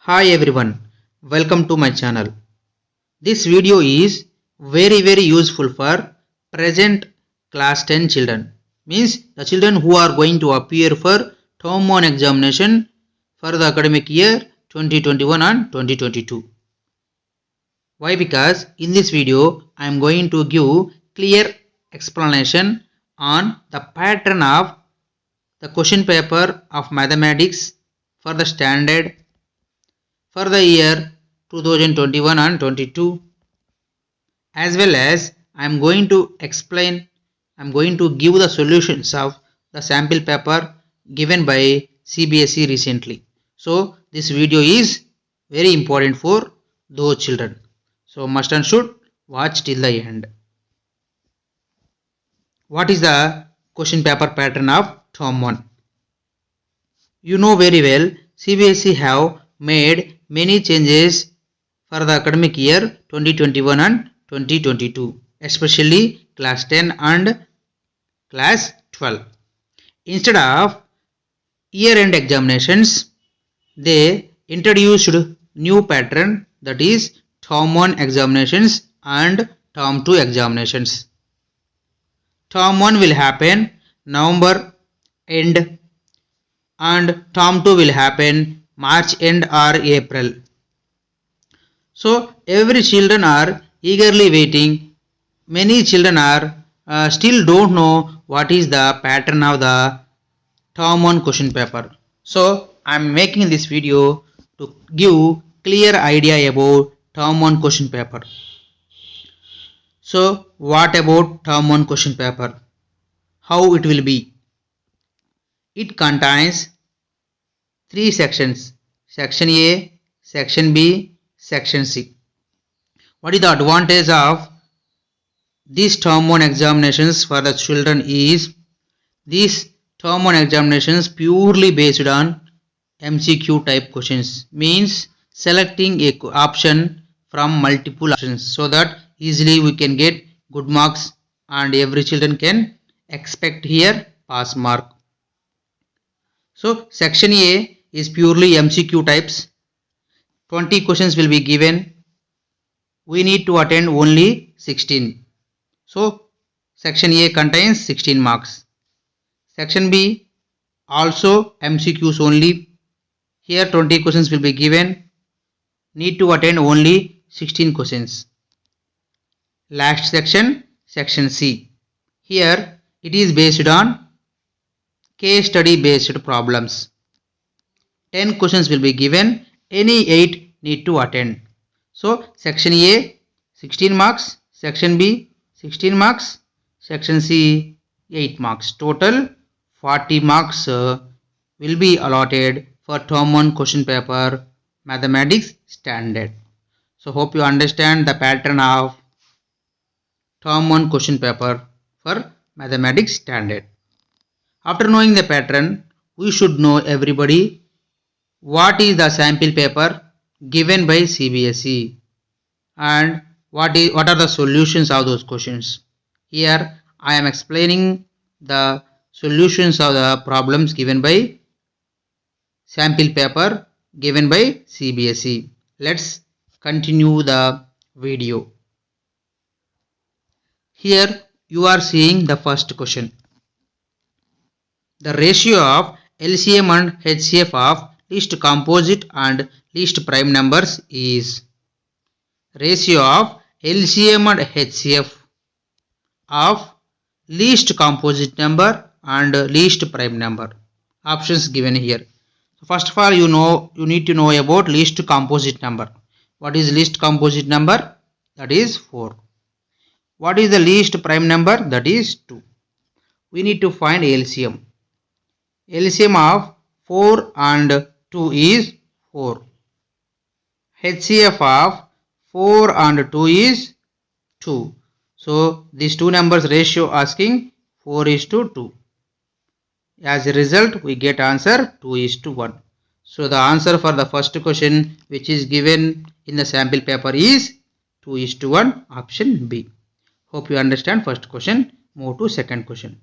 Hi everyone, welcome to my channel. This video is very useful for present class 10 children. Means the children who are going to appear for term 1 examination for the academic year 2021 and 2022. Why? Because in this video I am going to give clear explanation on the pattern of the question paper of mathematics for the standard for the year 2021 and 22, as well as I am going to give the solutions of the sample paper given by CBSE recently. So this video is very important for those children. So must and should watch till the end. What is the question paper pattern of term 1? You know very well CBSE have made many changes for the academic year 2021 and 2022, especially class 10 and class 12. Instead of year-end examinations, they introduced new pattern, that is term 1 examinations and term 2 examinations. Term 1 will happen November end and term 2 will happen March end or April. So every children are eagerly waiting. Many children are still don't know what is the pattern of the term 1 question paper. So I am making this video to give clear idea about term 1 question paper. So what about term 1 question paper? How it will be? It contains 3 sections: section A, section B, section C. What is the advantage of these term 1 examinations for the children is these term 1 examinations purely based on MCQ type questions, means selecting a option from multiple options so that easily we can get good marks and every children can expect here pass mark. So section A is purely MCQ types. 20 questions will be given. We need to attend only 16. So section A contains 16 marks. Section B also MCQs only. Here 20 questions will be given. Need to attend only 16 questions. Last section, section C. Here it is based on case study based problems. 10 questions will be given. Any 8 need to attend. So section A 16 marks, section B 16 marks, section C 8 marks. Total 40 marks will be allotted for term 1 question paper mathematics standard. So hope you understand the pattern of term 1 question paper for mathematics standard. After knowing the pattern, we should know everybody what is the sample paper given by CBSE and what are the solutions of those questions. Here I am explaining the solutions of the problems given by sample paper given by CBSE. Let's continue the video. Here you are seeing the first question. The ratio of LCM and HCF of least composite and least prime numbers is ratio of LCM and HCF of least composite number and least prime number. Options given here. So first of all, you need to know about least composite number. What is least composite number? That is 4. What is the least prime number? That is 2. We need to find LCM. LCM of 4 and 2 is 4. HCF of 4 and 2 is 2. So these two numbers ratio asking 4:2. As a result, we get answer 2:1. So the answer for the first question which is given in the sample paper is 2:1, option B. Hope you understand first question. Move to second question.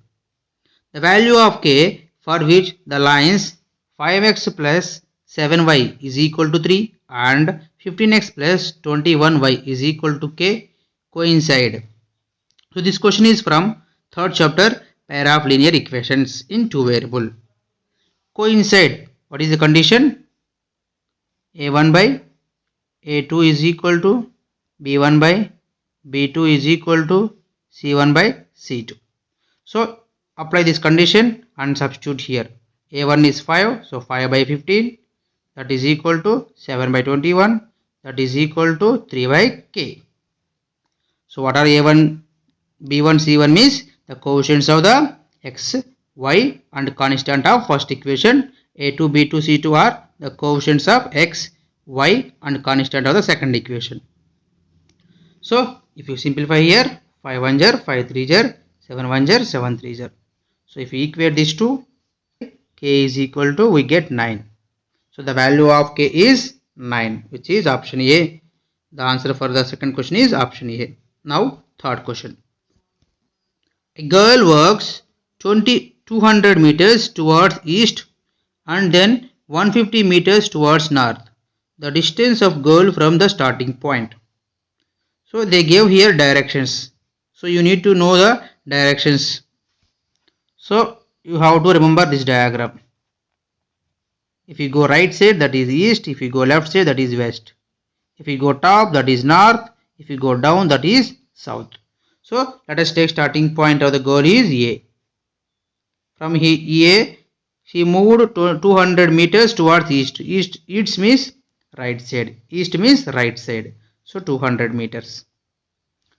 The value of k for which the lines 5x plus 7y is equal to 3 and 15x plus 21y is equal to k coincide. So this question is from third chapter, pair of linear equations in two variable. Coincide, what is the condition? a1 by a2 is equal to b1 by b2 is equal to c1 by c2. So apply this condition and substitute here. a1 is 5, so 5 by 15, that is equal to 7 by 21, that is equal to 3 by k. So what are a1, b1, c1 means the coefficients of the x, y and constant of first equation. a2, b2, c2 are the coefficients of x, y and constant of the second equation. So if you simplify here, 5 1 jar, 5 3 jar, 7 1 jar, 7 3 jar. So if we equate these two, k is equal to, we get 9. So the value of k is 9, which is option A. The answer for the second question is option A. Now third question. A girl walks 200 meters towards east and then 150 meters towards north. The distance of girl from the starting point. So they gave here directions. So you need to know the directions. So you have to remember this diagram. If you go right side, that is east. If you go left side, that is west. If you go top, that is north. If you go down, that is south. So let us take starting point of the girl is A. From A, she moved 200 meters towards east. East means right side. East means right side. So 200 meters.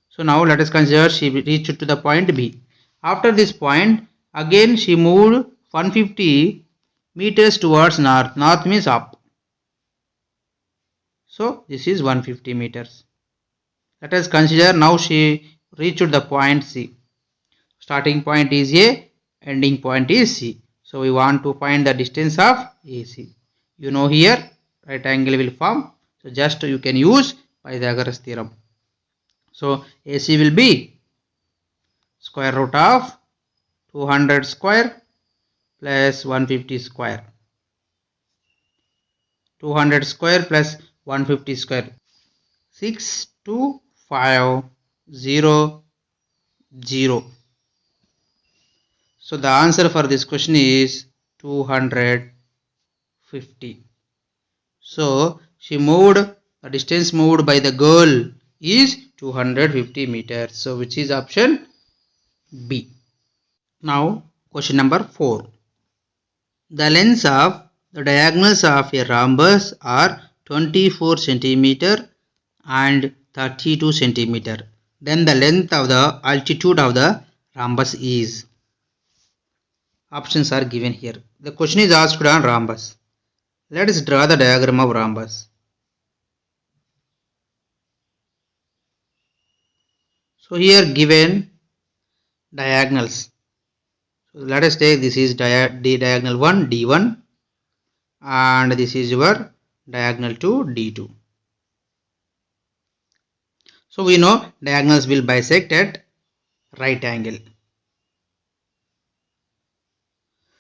So now let us consider she reached to the point B. After this point, again she moved 150 meters towards north. North means up. So this is 150 meters. Let us consider now she reached the point C. Starting point is A, ending point is C. So we want to find the distance of AC. You know here right angle will form. So just you can use Pythagoras theorem. So AC will be square root of 200 square plus 150 square. 200 square plus 150 square. 62500. So the answer for this question is 250. So she moved, the distance moved by the girl is 250 meters. So which is option B. Now question number 4. The lengths of the diagonals of a rhombus are 24 centimeter and 32 centimeter. Then the length of the altitude of the rhombus is. Options are given here. The question is asked on rhombus. Let us draw the diagram of rhombus. So here given diagonals. So let us take this is diagonal 1 D1 and this is your diagonal 2 D2. So we know diagonals will bisect at right angle.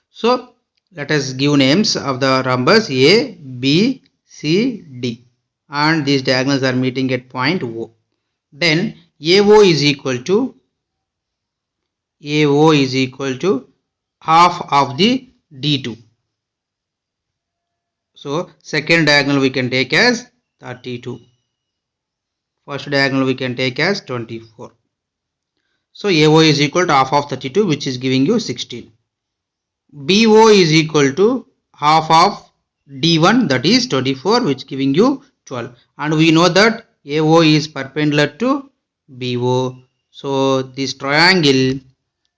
So let us give names of the rhombus A, B, C, D and these diagonals are meeting at point O. Then AO is equal to half of the D2. So second diagonal we can take as 32. First diagonal we can take as 24. So AO is equal to half of 32, which is giving you 16. BO is equal to half of D1, that is 24, which giving you 12. And we know that AO is perpendicular to BO. So this triangle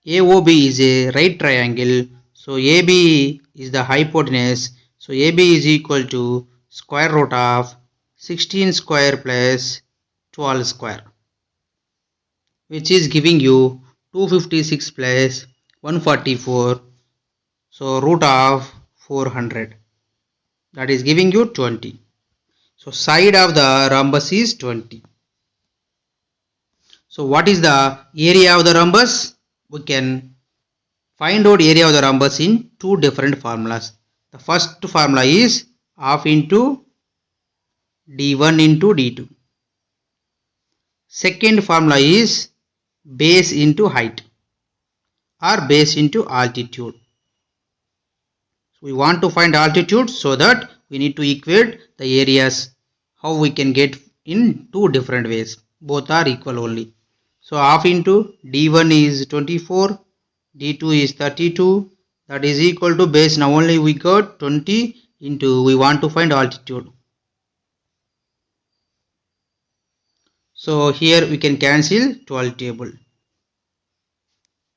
AOB is a right triangle. So AB is the hypotenuse. So AB is equal to square root of 16 square plus 12 square, which is giving you 256 plus 144. So root of 400, that is giving you 20. So side of the rhombus is 20. So what is the area of the rhombus? We can find out area of the rhombus in two different formulas. The first formula is half into d1 into d2. Second formula is base into height or base into altitude. So we want to find altitude, so that we need to equate the areas. How we can get in two different ways, both are equal only. So half into d1 is 24, d2 is 32, that is equal to base. Now only we got 20 into, we want to find altitude. So here we can cancel 12 table.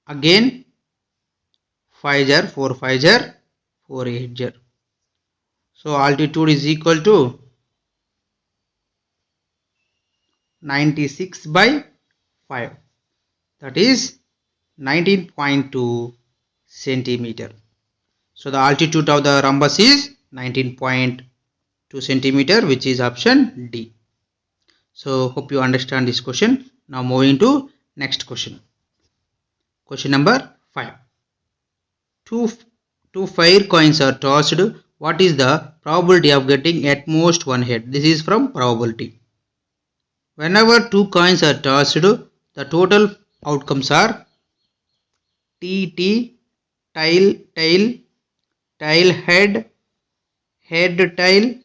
Again 5 jar 4 5 jar 4 8 jar. So altitude is equal to 96 by 5, that is 19.2 centimeter. So the altitude of the rhombus is 19.2 centimeter, which is option D. So hope you understand this question. Now moving to next question. Question number 5. Two fire coins are tossed. What is the probability of getting at most one head? This is from probability. Whenever two coins are tossed, the total outcomes are TT, tail, tail, tail, head, head, tail,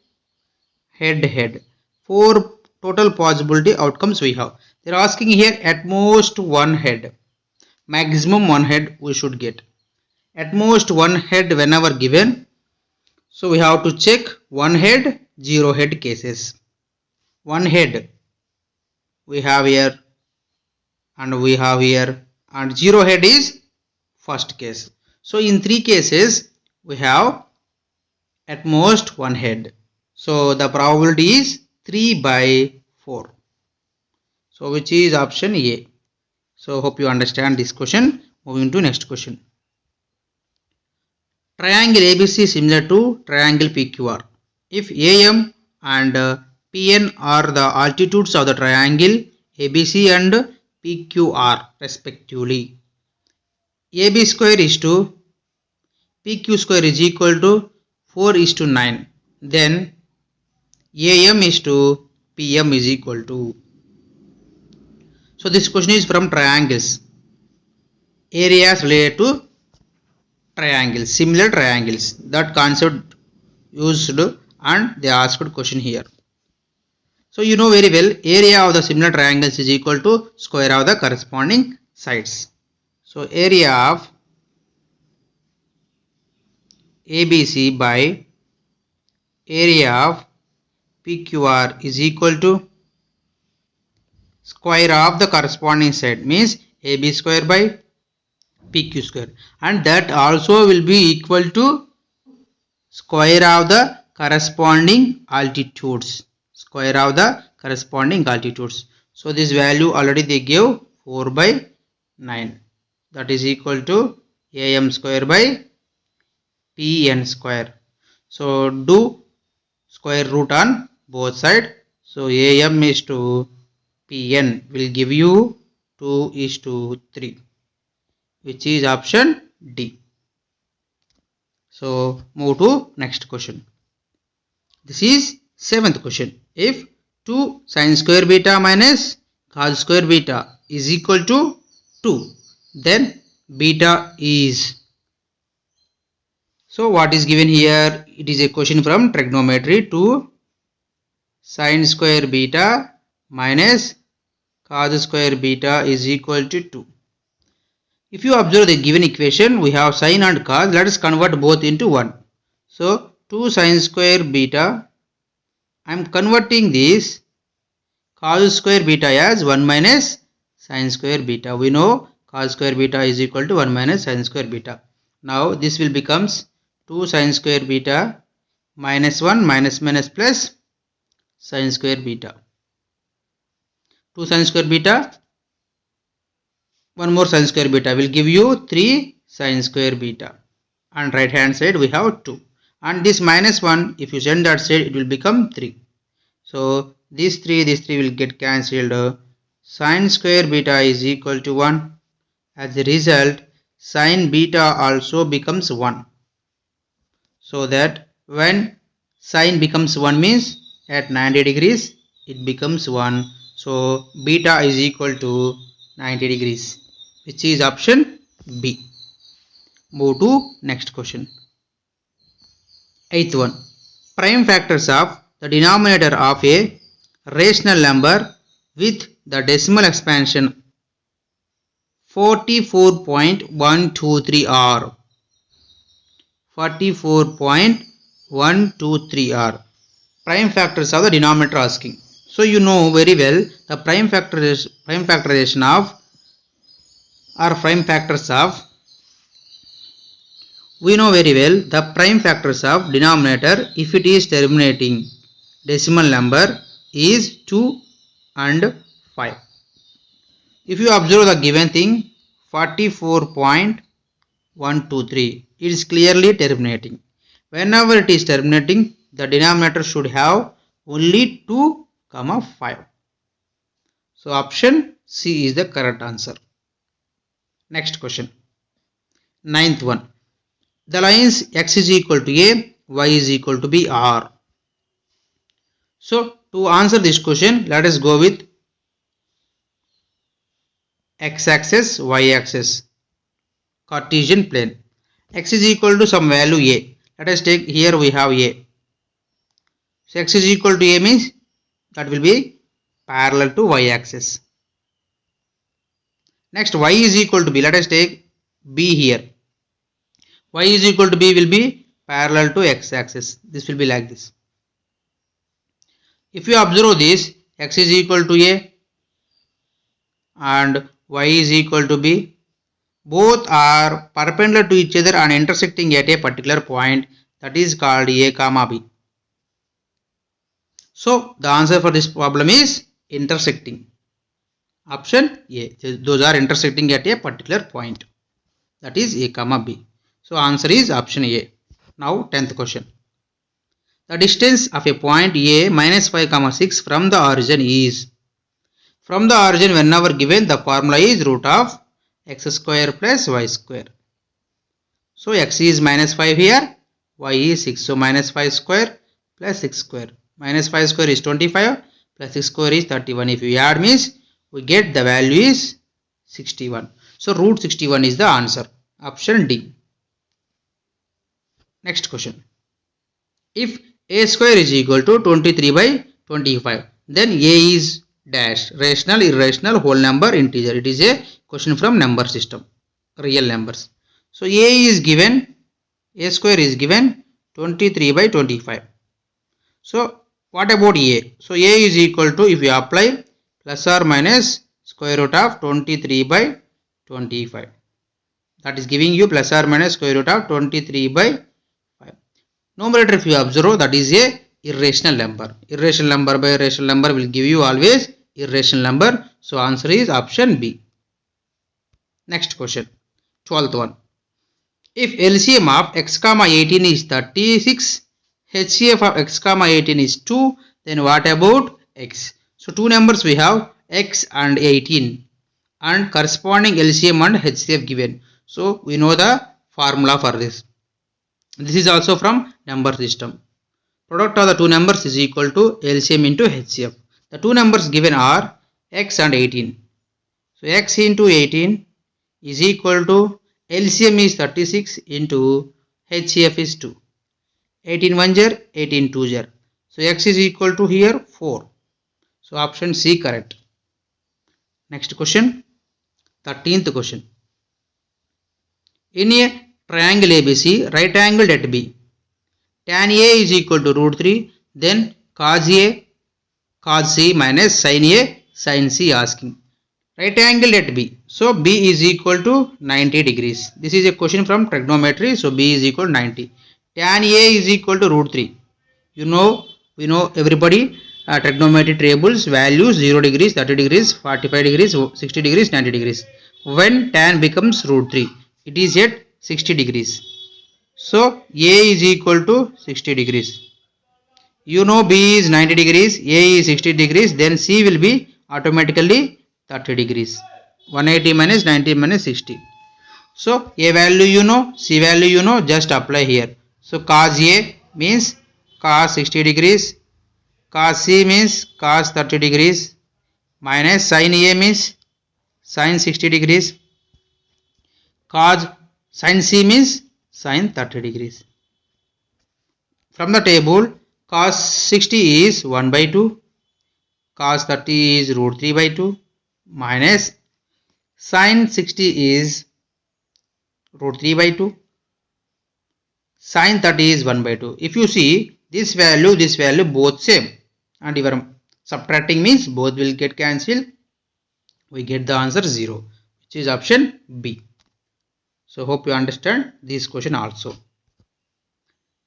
head, head. 4 total possibility outcomes we have. They are asking here at most one head. Maximum one head we should get. At most one head whenever given. So we have to check one head, 0 head cases. One head we have here and we have here, and 0 head is first case. So in 3 cases we have at most one head. So the probability is 3 by 4. So which is option A. So hope you understand this question. Moving to next question. Triangle ABC is similar to triangle PQR. If AM and PN are the altitudes of the triangle ABC and PQR respectively, AB square is to PQ square is equal to 4:9. Then AM is to PM is equal to. So this question is from triangles. Areas related to triangles, similar triangles. That concept used and they asked question here. So you know very well, area of the similar triangles is equal to square of the corresponding sides. So area of ABC by area of PQR is equal to square of the corresponding side, means AB square by PQ square, and that also will be equal to square of the corresponding altitudes. Square of the corresponding altitudes. So this value already they gave 4 by 9. That is equal to AM square by PN square. So do square root on both sides. So AM is to PN will give you 2:3, which is option D. So move to next question. This is 7th question. If 2 sin square beta minus cos square beta is equal to 2, then beta is. So what is given here? It is a question from trigonometry. 2 sin square beta minus cos square beta is equal to 2. If you observe the given equation, we have sin and cos. Let us convert both into 1. So 2 sin square beta, I am converting this cos square beta as 1 minus sin square beta. We know cos square beta is equal to 1 minus sin square beta. Now this will becomes 2 sin square beta minus 1 minus plus sin square beta. 2 sin square beta, 1 more sin square beta will give you 3 sin square beta, and right hand side we have 2, and this minus 1 if you send that side it will become 3. So this 3 will get cancelled. Sin square beta is equal to 1. As a result, sin beta also becomes 1. So that when Sine becomes 1 means at 90 degrees it becomes 1. So beta is equal to 90 degrees, which is option B. Move to next question. 8th one. Prime factors of the denominator of a rational number with the decimal expansion 44.123 are. 44.123 are prime factors of the denominator asking. So you know very well the prime factorization of or prime factors of, we know very well the prime factors of denominator if it is terminating decimal number is 2 and 5. If you observe the given thing 44.123, it is clearly terminating. Whenever it is terminating, the denominator should have only 2, 5. So option C is the correct answer. Next question. 9th one. The lines x is equal to a, y is equal to b are. So to answer this question, let us go with x-axis, y-axis, Cartesian plane. X is equal to some value a. Let us take here we have a. So x is equal to a means that will be parallel to y-axis. Next y is equal to b. Let us take b here. Y is equal to b will be parallel to x-axis. This will be like this. If you observe this, x is equal to a and y is equal to b. Both are perpendicular to each other and intersecting at a particular point, that is called a comma b. So the answer for this problem is intersecting. Option A. Those are intersecting at a particular point, that is a comma b. So answer is option A. Now 10th question. The distance of a point A minus 5, 6 from the origin is. From the origin, whenever given, the formula is root of x square plus y square. So x is minus 5 here, y is 6. So minus 5 square plus 6 square. Minus 5 square is 25 plus 6 square is 31. If you add means we get the value is 61. So root 61 is the answer. Option D. Next question. If a square is equal to 23 by 25, then a is dash, rational, irrational, whole number, integer. It is a question from number system, real numbers. So a is given, a square is given 23 by 25. So what about a? So a is equal to, if you apply plus or minus square root of 23 by 25, that is giving you plus or minus square root of 23 by 5. Numerator, if you observe, that is a irrational number. Irrational number by rational number will give you always irrational number. So answer is option B. Next question, 12th one. If LCM of x comma 18 is 36, HCF of x comma 18 is 2, then what about x? So two numbers we have, x and 18, and corresponding LCM and HCF given. So we know the formula for this. This is also from number system. Product of the two numbers is equal to LCM into HCF. The two numbers given are x and 18. So x into 18 is equal to LCM is 36 into HCF is 2. 18 1 jar, 18 2 jar. So x is equal to here 4. So option C correct. Next question, 13th question. In a triangle ABC, right angled at B, tan A is equal to root 3, then cos A, cos C minus sin A, sin C asking. Right angled at B. So B is equal to 90 degrees. This is a question from trigonometry. So B is equal to 90. Tan A is equal to root 3. You know, we know everybody trigonometry tables values 0 degrees, 30 degrees, 45 degrees, 60 degrees, 90 degrees. When tan becomes root 3, it is at 60 degrees. So A is equal to 60 degrees. You know B is 90 degrees, A is 60 degrees, then C will be automatically 30 degrees. 180 minus 90 minus 60. So A value you know, C value you know, just apply here. So cos A means cos 60 degrees, cos C means cos 30 degrees, minus sin A means sin 60 degrees, cos sin C means sin 30 degrees. From the table, cos 60 is 1 by 2, cos 30 is root 3 by 2, minus sin 60 is root 3 by 2, sin 30 is 1 by 2. If you see this value both same, and your subtracting means both will get cancelled. We get the answer 0, which is option B. So hope you understand this question also.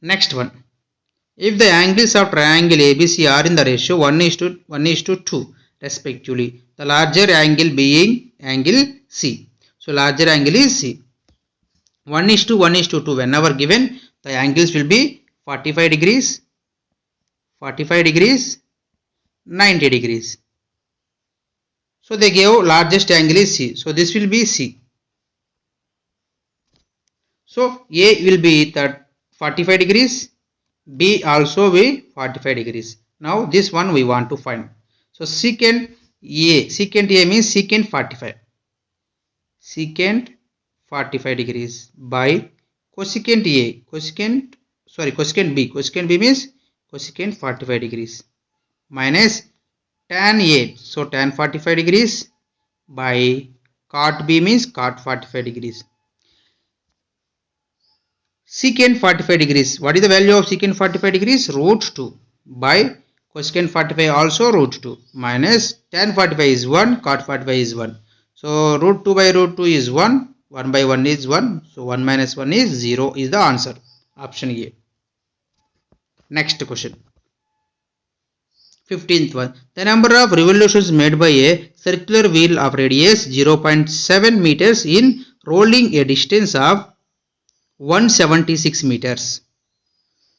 Next one. If the angles of triangle ABC are in the ratio 1:2 respectively, the larger angle being angle C. So larger angle is C. 1:1:2 whenever given, the angles will be 45 degrees, 45 degrees, 90 degrees. So they gave largest angle is C. So this will be C. So A will be 45 degrees, B also be 45 degrees. Now this one we want to find. So secant A means secant 45. Secant 45 degrees by cosecant A, cosecant B. Cosecant B means cosecant 45 degrees minus tan A. So tan 45 degrees by cot B means cot 45 degrees. Secant 45 degrees. What is the value of secant 45 degrees? Root 2 by cosecant 45 also root 2 minus tan 45 is 1, cot 45 is 1. So root 2 by root 2 is 1, 1 by 1 is 1. So 1 minus 1 is 0 is the answer. Option A. Next question. 15th one. The number of revolutions made by a circular wheel of radius 0.7 meters in rolling a distance of 176 meters.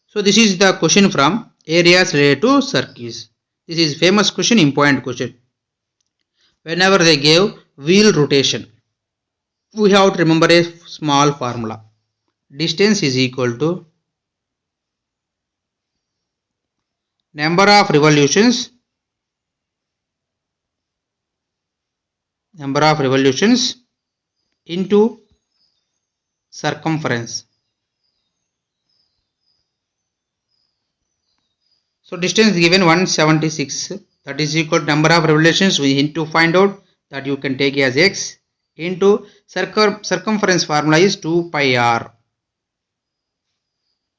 So this is the question from areas related to circuits. This is famous question, important question. Whenever they gave wheel rotation, we have to remember a small formula. Distance is equal to number of revolutions into circumference. So distance given 176, that is equal to number of revolutions we need to find out, that you can take as x into circumference formula is 2 pi r.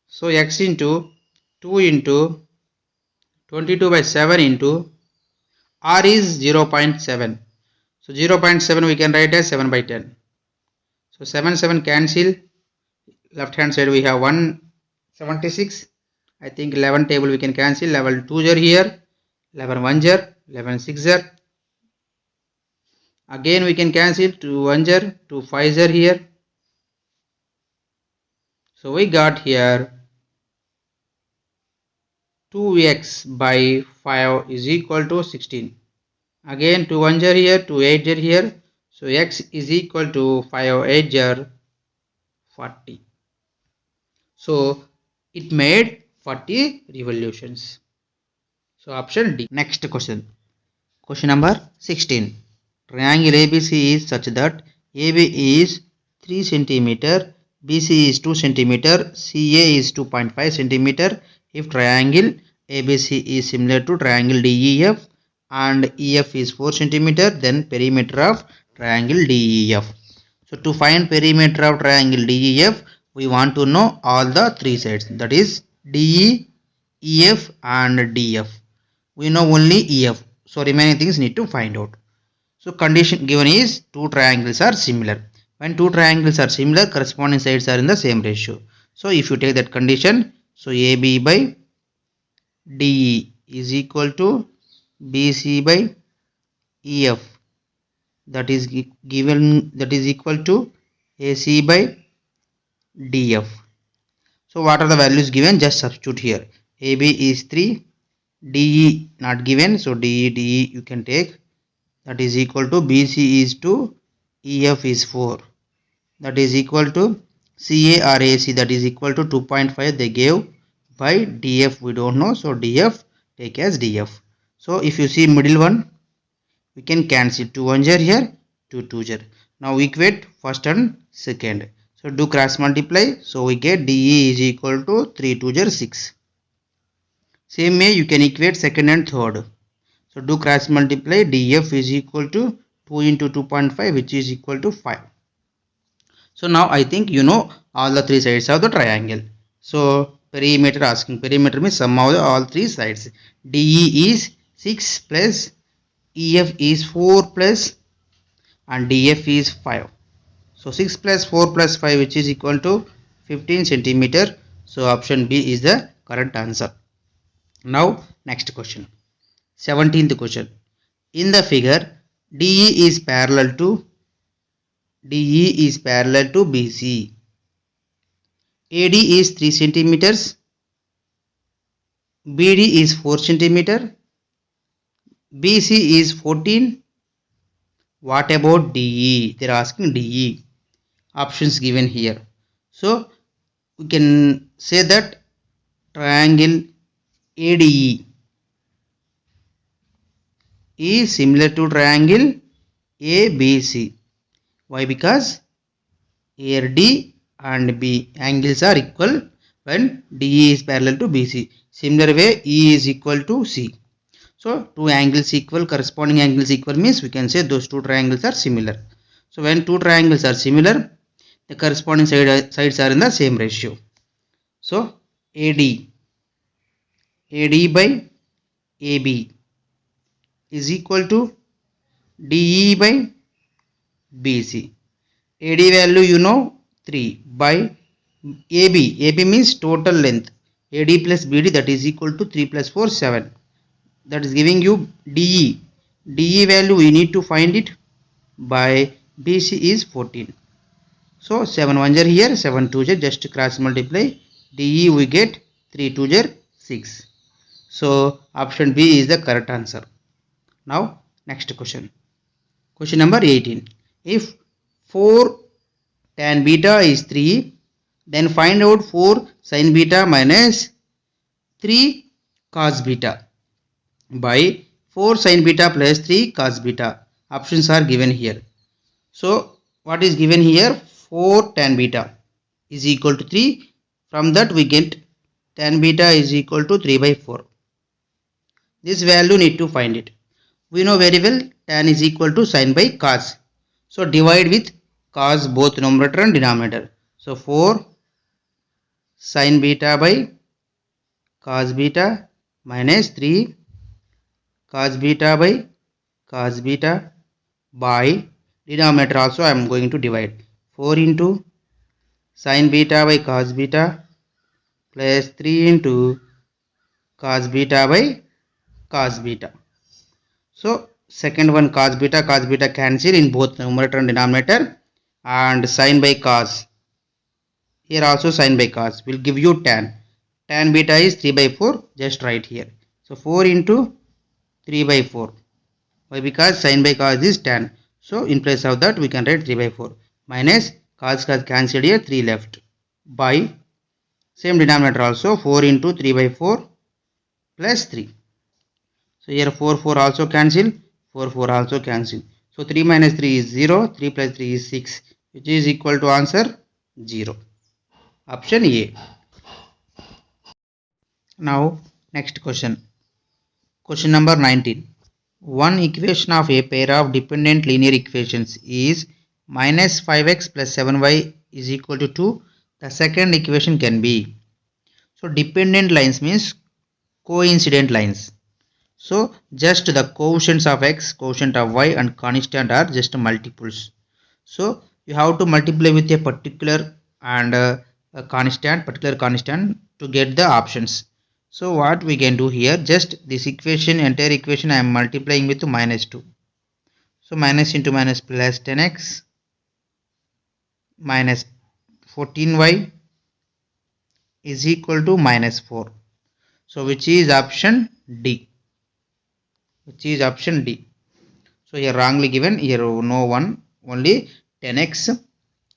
So x into 2 into 22 by 7 into r is 0.7. So 0.7 we can write as 7 by 10. So 7 cancel. Left hand side we have 176. I think 11 table we can cancel. Level 2 are here. 11 1 jar. 11 6 jar. Again we can cancel 2 1 jar. 2 5 jar here. So we got here 2x by 5 is equal to 16. Again 2 1 jar here. 2 8 jar here. So x is equal to 5 8 jar 40. So it made 40 revolutions. So option D. Next question. Question number 16. Triangle ABC is such that AB is 3 cm, BC is 2 cm, CA is 2.5 cm. If triangle ABC is similar to triangle DEF and EF is 4 cm, then perimeter of triangle DEF. So to find perimeter of triangle DEF, we want to know all the three sides, that is DE, EF and DF. We know only EF, so remaining things need to find out. So condition given is two triangles are similar. When two triangles are similar, corresponding sides are in the same ratio. So if you take that condition, so AB by DE is equal to BC by EF, that is given, that is equal to AC by DF. So what are the values given? Just substitute here. AB is 3, DE not given, so DE you can take, that is equal to BC is 2, EF is 4, that is equal to CA or AC, that is equal to 2.5 they gave by df we don't know, so df take as df. So if you see middle one, we can cancel 2 1s are here, 2 2s are. Now equate first and second. So do cross multiply. So we get DE is equal to 3 2s are 6. Same way you can equate second and third. So do cross multiply. DF is equal to 2 into 2.5, which is equal to 5. So now I think you know all the three sides of the triangle. So perimeter, asking perimeter means sum of all three sides. DE is 6 plus EF is 4 plus and DF is 5. So 6 plus 4 plus 5, which is equal to 15 centimeter. So option B is the correct answer. Now next question. 17th question. In the figure, DE is parallel to BC. AD is 3 centimeters. BD is 4 centimeter. BC is 14. What about DE? They are asking DE. Options given here. So we can say that triangle ADE is similar to triangle ABC. Why? Because here D and B angles are equal when DE is parallel to BC. Similar way E is equal to C. So two angles equal, corresponding angles equal means we can say those two triangles are similar. So when two triangles are similar, the corresponding sides are in the same ratio. So AD by AB is equal to DE by BC. AD value you know 3 by AB. AB means total length. AD plus BD, that is equal to 3 plus 4 7. That is giving you DE. DE value we need to find it by BC is 14. So 7 1s are here, 7 2s are, just cross multiply. DE we get 3 2s are 6. So option B is the correct answer. Now next question. Question number 18. If 4 tan beta is 3, then find out 4 sin beta minus 3 cos beta by 4 sin beta plus 3 cos beta. Options are given here. So what is given here? 4 tan beta is equal to 3. From that we get tan beta is equal to 3 by 4. This value need to find it. We know very well tan is equal to sin by cos. So divide with cos both numerator and denominator. So 4 sin beta by cos beta minus 3 cos beta by cos beta by denominator also I am going to divide. 4 into sin beta by cos beta plus 3 into cos beta by cos beta. So second one cos beta cancel in both numerator and denominator, and sin by cos, here also sin by cos will give you tan. Tan beta is 3 by 4, just write here. So 4 into 3 by 4. Why? Because sin by cos is tan. So in place of that we can write 3 by 4 minus cos cancelled here, 3 left by same denominator also 4 into 3 by 4 plus 3. So here 4 4 also cancel, 4 4 also cancel. So 3 minus 3 is 0, 3 plus 3 is 6, which is equal to answer 0. Option A. Now next question. Question number 19. One equation of a pair of dependent linear equations is minus 5x plus 7y is equal to 2. The second equation can be. So dependent lines means coincident lines. So just the coefficients of x, quotient of y and constant are just multiples. So you have to multiply with a particular and a particular constant to get the options. So what we can do here, just this equation, entire equation I am multiplying with minus 2. So minus into minus plus 10x minus 14y is equal to minus 4. So which is option D. Which is option D. So here wrongly given, here no one, only 10x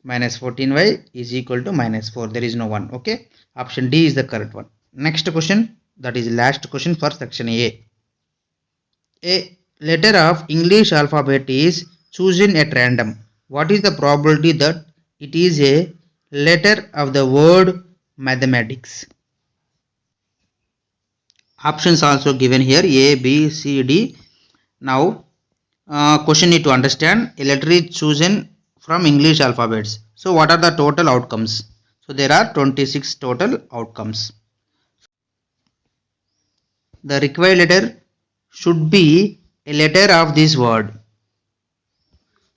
minus 14y is equal to minus 4. There is no one. Okay. Option D is the correct one. Next question, that is last question for section A. A letter of English alphabet is chosen at random. What is the probability that it is a letter of the word mathematics? Options also given here, A, B, C, D. Now, question need to understand, a letter is chosen from English alphabets. So, what are the total outcomes? So, there are 26 total outcomes. The required letter should be a letter of this word.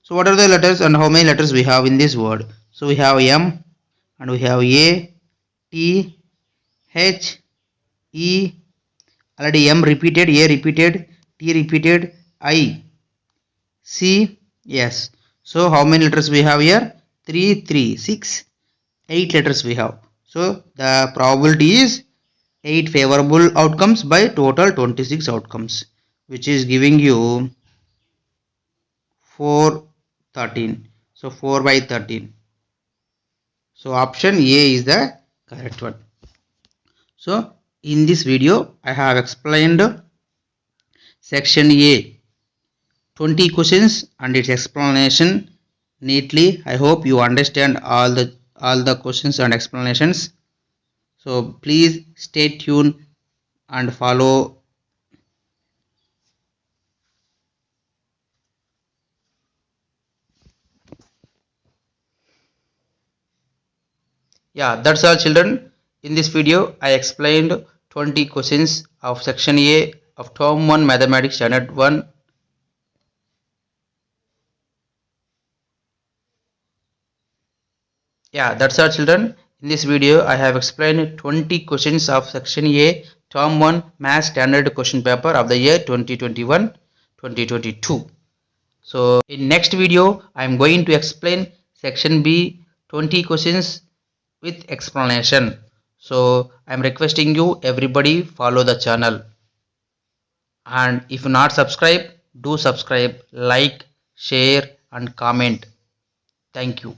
So, what are the letters and how many letters we have in this word? So, we have M and we have A, T, H, E, already M repeated, A repeated, T repeated, I, C, yes. So how many letters we have here? 3, 3, 6, 8 letters we have. So the probability is 8 favorable outcomes by total 26 outcomes, which is giving you 4, 13. So 4 by 13. So option A is the correct one. So in this video I have explained section A 20 questions and its explanation neatly. I hope you understand all the questions and explanations. So please stay tuned and follow. Yeah, that's all children. In this video I explained 20 questions of section A of term 1 mathematics standard 1. Yeah, that's all children. In this video I have explained 20 questions of section A term 1 math standard question paper of the year 2021-2022. So in next video I am going to explain section B 20 questions with explanation. So I am requesting you everybody follow the channel, and if not subscribe, do subscribe, like, share and comment. Thank you.